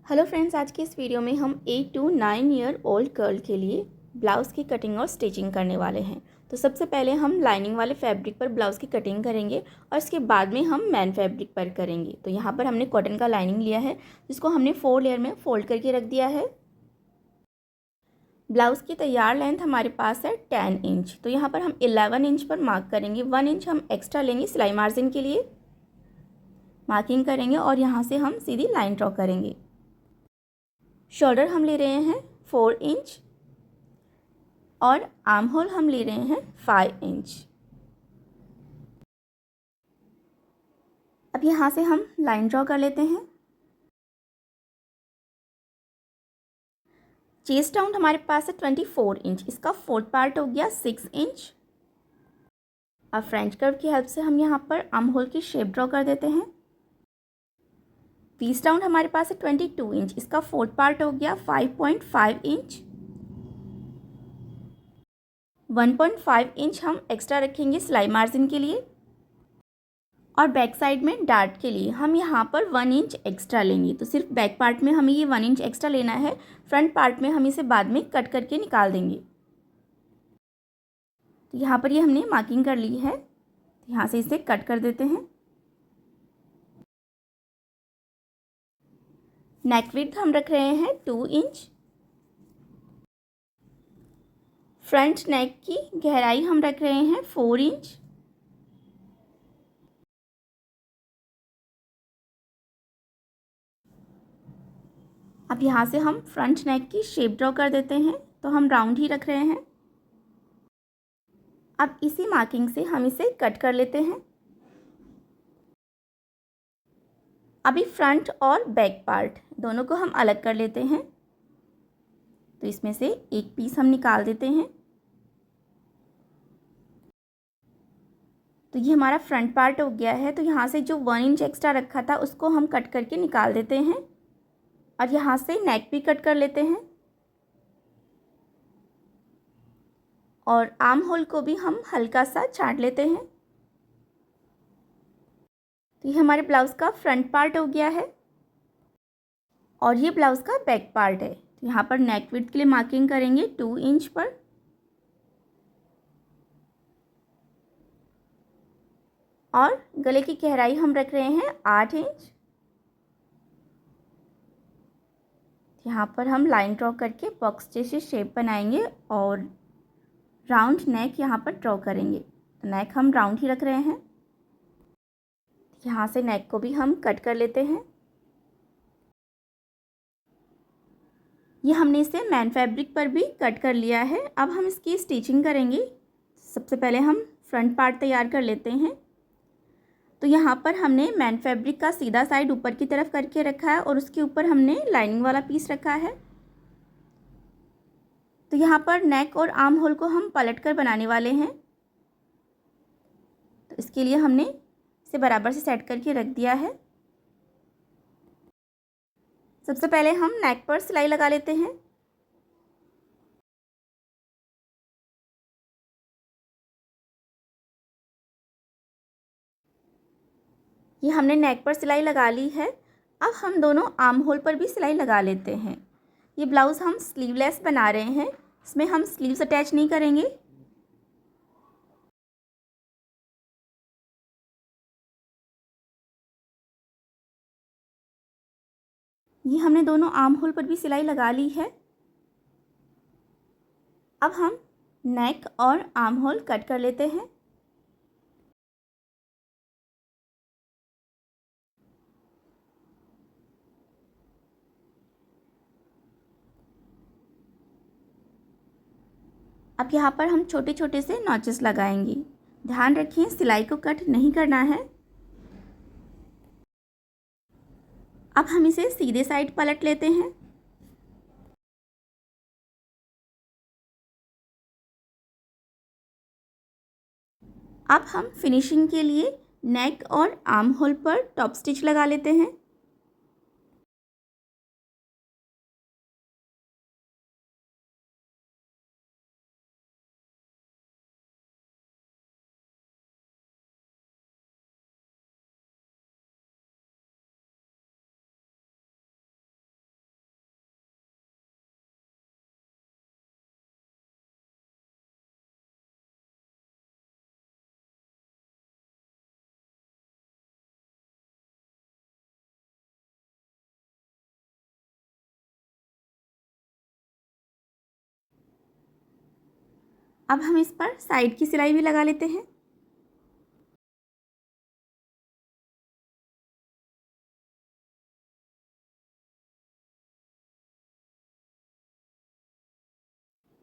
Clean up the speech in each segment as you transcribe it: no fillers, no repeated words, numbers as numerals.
Hello friends, आज की इस वीडियो में हम 8 to 9 ईयर ओल्ड गर्ल के लिए ब्लाउज़ की कटिंग और स्टिचिंग करने वाले हैं। तो सबसे पहले हम लाइनिंग वाले फैब्रिक पर ब्लाउज़ की कटिंग करेंगे और इसके बाद में हम मैन फैब्रिक पर करेंगे। तो यहाँ पर हमने कॉटन का लाइनिंग लिया है जिसको हमने 4 लेयर में फोल्ड करके रख दिया है। ब्लाउज़ की तैयार लेंथ हमारे पास है 10 इंच। तो यहाँ पर हम 11 इंच पर मार्क करेंगे। 1 इंच हम एक्स्ट्रा लेंगे सिलाई मार्जिन के लिए, मार्किंग करेंगे और यहाँ से हम सीधी लाइन ड्रॉ करेंगे। शोल्डर हम ले रहे हैं 4 इंच और आर्म होल हम ले रहे हैं 5 इंच। अब यहाँ से हम लाइन ड्रॉ कर लेते हैं। चेस्ट राउंड हमारे पास है 24 इंच, इसका फोर्थ पार्ट हो गया 6 इंच। अब फ्रेंच कर्व की हेल्प से हम यहाँ पर आर्म होल की शेप ड्रॉ कर देते हैं। वेस्ट राउंड हमारे पास है 22 इंच, इसका फोर्थ पार्ट हो गया 5.5 इंच। 1.5 इंच हम एक्स्ट्रा रखेंगे सिलाई मार्जिन के लिए और बैक साइड में डार्ट के लिए हम यहाँ पर 1 इंच एक्स्ट्रा लेंगे। तो सिर्फ बैक पार्ट में हमें ये 1 इंच एक्स्ट्रा लेना है, फ्रंट पार्ट में हम इसे बाद में कट करके निकाल देंगे। तो यहाँ पर ये हमने मार्किंग कर ली है, तो यहाँ से इसे कट कर देते हैं। नेक विड्थ हम रख रहे हैं 2 इंच। फ्रंट नेक की गहराई हम रख रहे हैं 4 इंच। अब यहाँ से हम फ्रंट नेक की शेप ड्रॉ कर देते हैं, तो हम राउंड ही रख रहे हैं। अब इसी मार्किंग से हम इसे कट कर लेते हैं। अभी फ्रंट और बैक पार्ट दोनों को हम अलग कर लेते हैं। तो इसमें से एक पीस हम निकाल देते हैं। तो ये हमारा फ्रंट पार्ट हो गया है। तो यहाँ से जो 1 इंच एक्स्ट्रा रखा था उसको हम कट करके निकाल देते हैं और यहाँ से नेक भी कट कर लेते हैं और आर्म होल को भी हम हल्का सा छांट लेते हैं। तो ये हमारे ब्लाउज़ का फ्रंट पार्ट हो गया है और ये ब्लाउज़ का बैक पार्ट है। तो यहाँ पर नेक विड्थ के लिए मार्किंग करेंगे 2 इंच पर और गले की गहराई हम रख रहे हैं 8 इंच। यहाँ पर हम लाइन ड्रॉ करके बॉक्स जैसी शेप बनाएंगे और राउंड नेक यहाँ पर ड्रॉ करेंगे। तो नेक हम राउंड ही रख रहे हैं। यहाँ से नेक को भी हम कट कर लेते हैं। ये हमने इसे मैन फैब्रिक पर भी कट कर लिया है। अब हम इसकी स्टिचिंग करेंगे। सबसे पहले हम फ्रंट पार्ट तैयार कर लेते हैं। तो यहाँ पर हमने मैन फैब्रिक का सीधा साइड ऊपर की तरफ करके रखा है और उसके ऊपर हमने लाइनिंग वाला पीस रखा है। तो यहाँ पर नेक और आर्म होल को हम पलट कर बनाने वाले हैं। तो इसके लिए हमने इसे बराबर से सेट करके रख दिया है। सबसे पहले हम नेक पर सिलाई लगा लेते हैं। ये हमने नेक पर सिलाई लगा ली है। अब हम दोनों आर्म होल पर भी सिलाई लगा लेते हैं। ये ब्लाउज़ हम स्लीवलेस बना रहे हैं, इसमें हम स्लीव्स अटैच नहीं करेंगे। ये हमने दोनों आर्म होल पर भी सिलाई लगा ली है। अब हम नेक और आर्म होल कट कर लेते हैं। अब यहाँ पर हम छोटे छोटे से नॉचेस लगाएंगे। ध्यान रखिए सिलाई को कट नहीं करना है। अब हम इसे सीधे साइड पलट लेते हैं। अब हम फिनिशिंग के लिए नेक और आर्म होल पर टॉप स्टिच लगा लेते हैं। अब हम इस पर साइड की सिलाई भी लगा लेते हैं।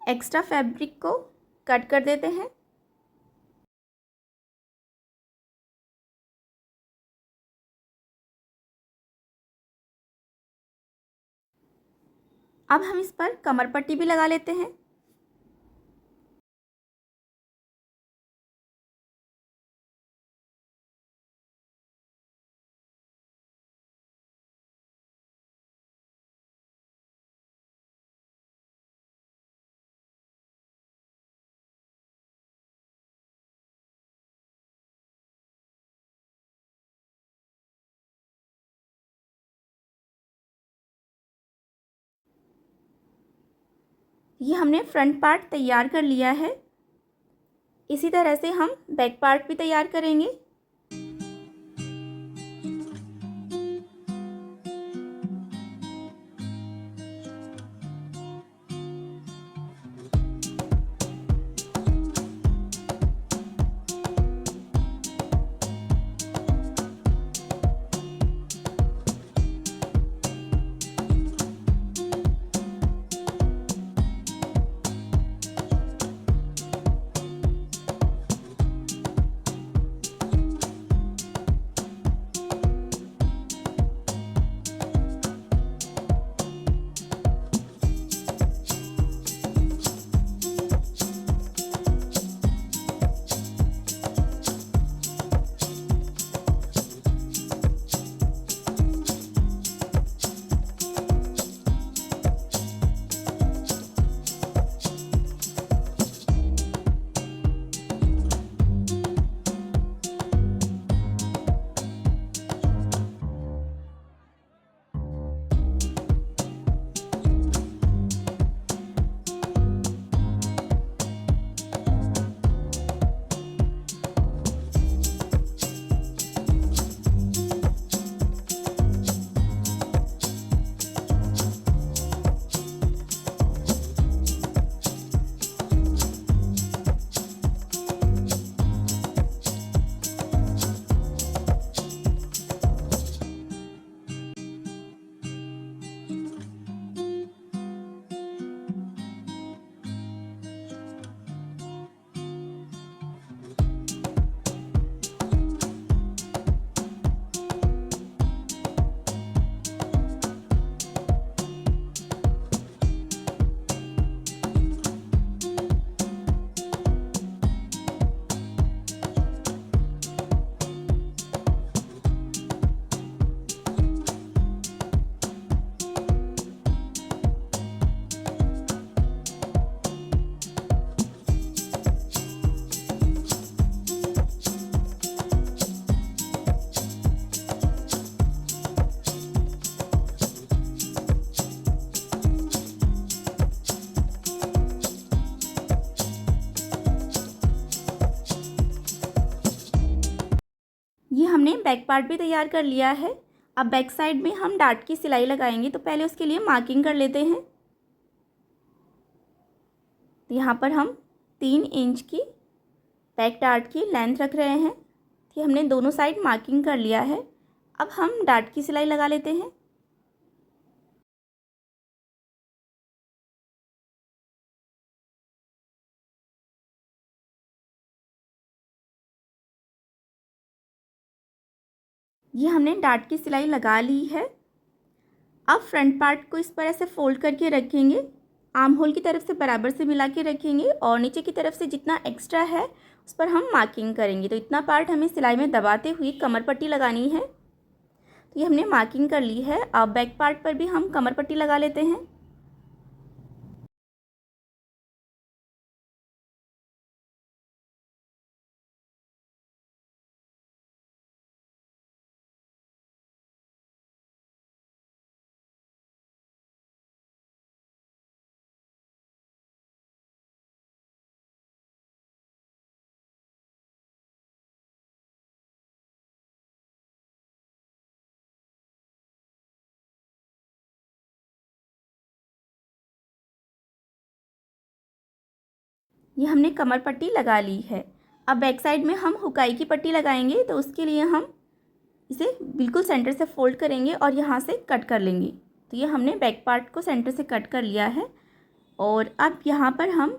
एक्स्ट्रा फैब्रिक को कट कर देते हैं। अब हम इस पर कमर पट्टी भी लगा लेते हैं। ये हमने फ्रंट पार्ट तैयार कर लिया है। इसी तरह से हम बैक पार्ट भी तैयार करेंगे। ये हमने बैक पार्ट भी तैयार कर लिया है। अब बैक साइड में हम डार्ट की सिलाई लगाएंगे, तो पहले उसके लिए मार्किंग कर लेते हैं। तो यहाँ पर हम 3 इंच की बैक डार्ट की लेंथ रख रहे हैं। ये हमने दोनों साइड मार्किंग कर लिया है। अब हम डार्ट की सिलाई लगा लेते हैं। ये हमने डार्ट की सिलाई लगा ली है। अब फ्रंट पार्ट को इस पर ऐसे फोल्ड करके रखेंगे, आर्म होल की तरफ से बराबर से मिला के रखेंगे और नीचे की तरफ से जितना एक्स्ट्रा है उस पर हम मार्किंग करेंगे। तो इतना पार्ट हमें सिलाई में दबाते हुए कमर पट्टी लगानी है। तो ये हमने मार्किंग कर ली है। अब बैक पार्ट पर भी हम कमर पट्टी लगा लेते हैं। ये हमने कमर पट्टी लगा ली है। अब बैक साइड में हम हुकाई की पट्टी लगाएंगे, तो उसके लिए हम इसे बिल्कुल सेंटर से फोल्ड करेंगे और यहाँ से कट कर लेंगे। तो ये हमने बैक पार्ट को सेंटर से कट कर लिया है। और अब यहाँ पर हम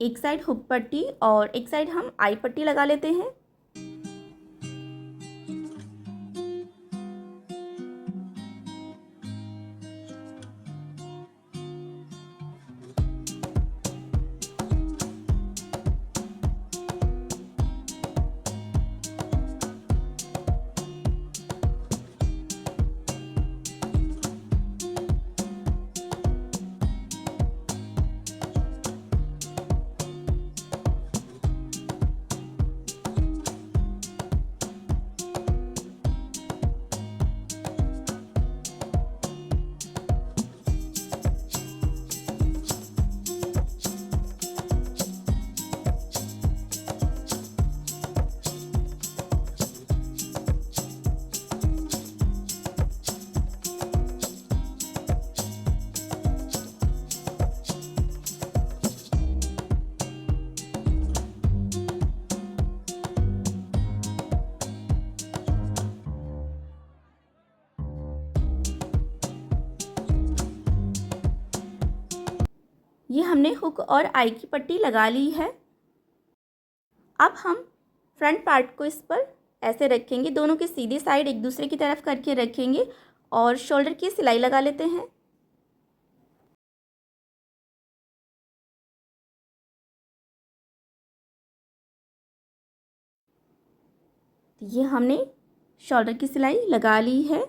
एक साइड हुक पट्टी और एक साइड हम आई पट्टी लगा लेते हैं। ये हमने हुक और आई की पट्टी लगा ली है। अब हम फ्रंट पार्ट को इस पर ऐसे रखेंगे, दोनों की सीधी साइड एक दूसरे की तरफ करके रखेंगे और शोल्डर की सिलाई लगा लेते हैं। ये हमने शोल्डर की सिलाई लगा ली है।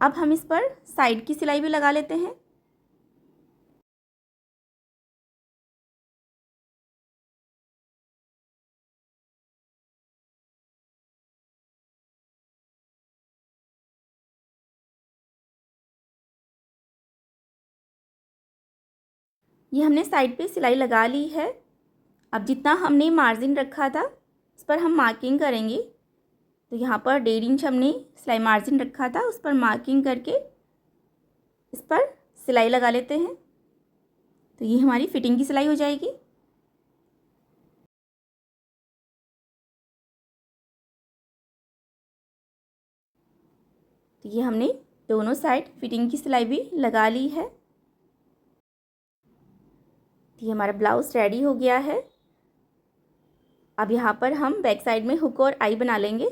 अब हम इस पर साइड की सिलाई भी लगा लेते हैं। ये हमने साइड पे सिलाई लगा ली है। अब जितना हमने मार्जिन रखा था उस पर हम मार्किंग करेंगे। तो यहाँ पर 1.5 इंच हमने सिलाई मार्जिन रखा था, उस पर मार्किंग करके इस पर सिलाई लगा लेते हैं। तो ये हमारी फिटिंग की सिलाई हो जाएगी। तो ये हमने दोनों साइड फिटिंग की सिलाई भी लगा ली है। तो ये हमारा ब्लाउज़ रेडी हो गया है। अब यहाँ पर हम बैक साइड में हुक और आई बना लेंगे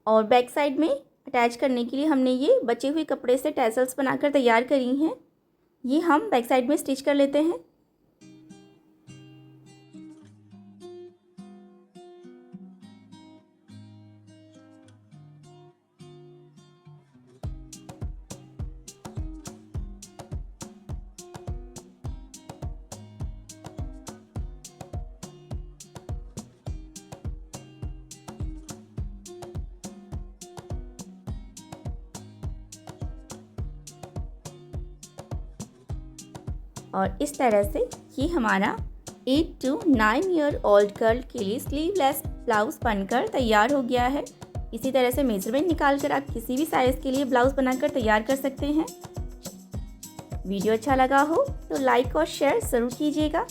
और बैक साइड में अटैच करने के लिए हमने ये बचे हुए कपड़े से टैसल्स बनाकर तैयार करी हैं। ये हम बैक साइड में स्टिच कर लेते हैं। और इस तरह से ये हमारा 8 to 9 ईयर ओल्ड गर्ल के लिए स्लीवलेस ब्लाउज़ बनकर तैयार हो गया है। इसी तरह से मेजरमेंट निकाल कर आप किसी भी साइज़ के लिए ब्लाउज़ बनाकर तैयार कर सकते हैं। वीडियो अच्छा लगा हो तो लाइक और शेयर ज़रूर कीजिएगा।